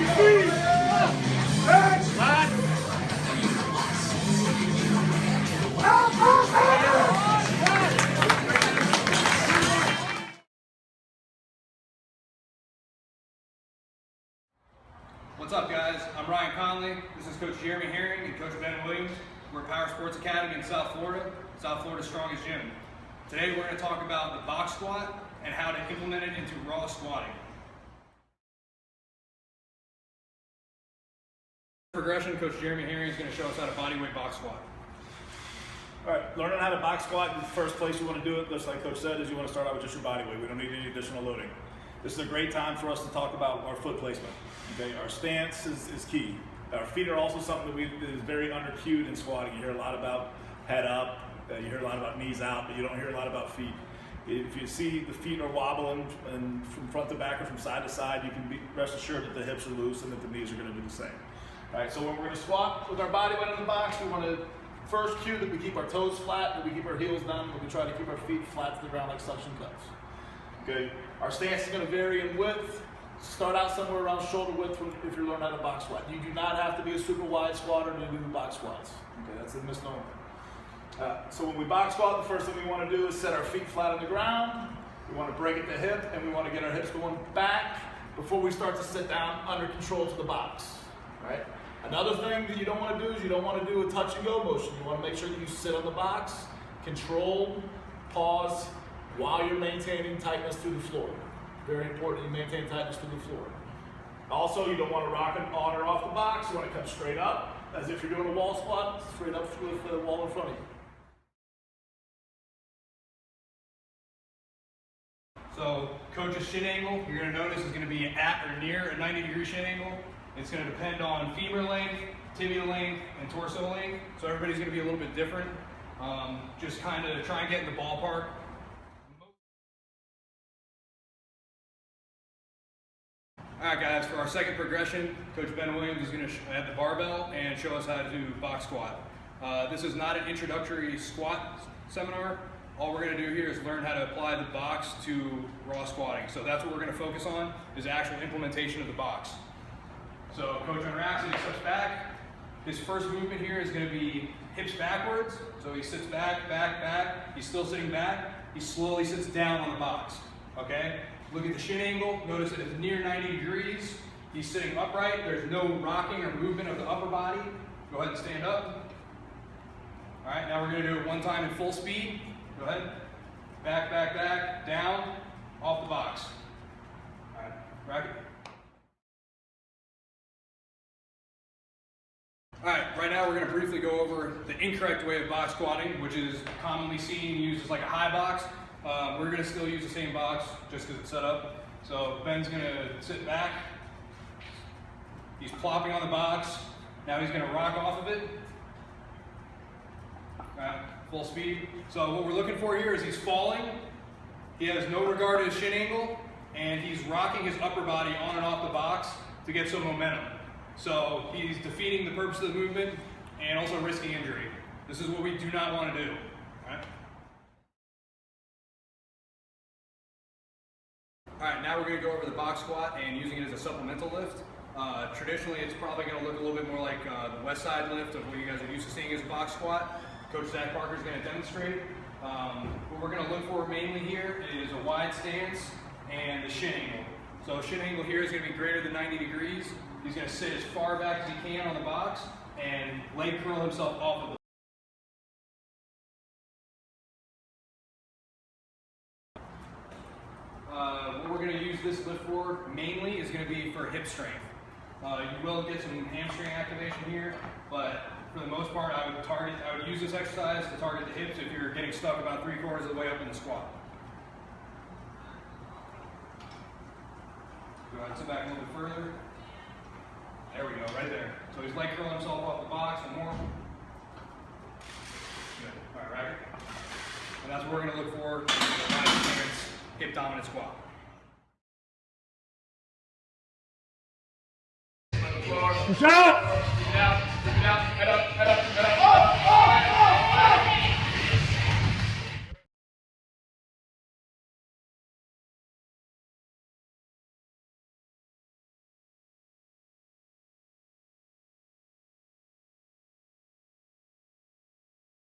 What's up, guys? I'm Ryan Conley. This is Coach Jeremy Herring and Coach Ben Williams. We're at Power Sports Academy in South Florida's strongest gym. Today we're going to talk about the box squat and how to implement it into raw squatting. Progression, Coach Jeremy Herring is going to show us how to bodyweight box squat. All right, learning how to box squat, the first place you want to do it, just like Coach said, is you want to start out with just your body weight. We don't need any additional loading. This is a great time for us to talk about our foot placement. Okay, our stance is key. Our feet are also something that is very under-cued in squatting. You hear a lot about head up, you hear a lot about knees out, but you don't hear a lot about feet. If you see the feet are wobbling and from front to back or from side to side, you can rest assured that the hips are loose and that the knees are going to do the same. All right, so when we're going to squat with our body weight in the box, we want to first cue that we keep our toes flat, that we keep our heels down, that we try to keep our feet flat to the ground like suction cups. Okay, our stance is going to vary in width. Start out somewhere around shoulder width if you're learning how to box squat. You do not have to be a super wide squatter to do the box squats. Okay, that's a misnomer. So when we box squat, the first thing we want to do is set our feet flat on the ground. We want to break at the hip, and we want to get our hips going back before we start to sit down under control to the box. Right? Another thing that you don't want to do is you don't want to do a touch and go motion. You want to make sure that you sit on the box, control, pause, while you're maintaining tightness through the floor. Very important you maintain tightness through the floor. Also, you don't want to rock it on or off the box. You want to come straight up, as if you're doing a wall squat, straight up with the wall in front of you. So, Coach's shin angle, you're going to notice is going to be at or near a 90-degree shin angle. It's going to depend on femur length, tibia length, and torso length. So everybody's going to be a little bit different. Just kind of try and get in the ballpark. All right, guys, for our second progression, Coach Ben Williams is going to add the barbell and show us how to do box squat. This is not an introductory squat seminar. All we're going to do here is learn how to apply the box to raw squatting. So that's what we're going to focus on, is actual implementation of the box. So Coach unwraps and he steps back. His first movement here is going to be hips backwards. So he sits back, back, back. He's still sitting back. He slowly sits down on the box. Okay? Look at the shin angle. Notice that it's near 90 degrees. He's sitting upright. There's no rocking or movement of the upper body. Go ahead and stand up. All right, now we're going to do it one time in full speed. Go ahead. Back, back, back, down, off the box. All right, rack it. All right now we're going to briefly go over the incorrect way of box squatting, which is commonly seen used as like a high box. We're going to still use the same box just because it's set up. So Ben's going to sit back. He's plopping on the box. Now he's going to rock off of it. Full speed. So what we're looking for here is he's falling. He has no regard to his shin angle, and he's rocking his upper body on and off the box to get some momentum. So he's defeating the purpose of the movement and also risking injury. This is what we do not want to do. All right, now we're going to go over the box squat and using it as a supplemental lift. Traditionally, it's probably going to look a little bit more like the west side lift of what you guys are used to seeing as a box squat. Coach Zach Parker is going to demonstrate. What we're going to look for mainly here is a wide stance and the shin angle. So shin angle here is going to be greater than 90 degrees. He's going to sit as far back as he can on the box and leg curl himself off of the what we're going to use this lift for mainly is going to be for hip strength. You will get some hamstring activation here, but for the most part, I would use this exercise to target the hips if you're getting stuck about 3/4 of the way up in the squat. Go ahead and sit back a little bit further. There we go, right there. So he's leg curling himself off the box and more. Good. All right, rack it. And that's what we're going to look for in the wide stance, hip dominant squat. Push out! Head up, head up.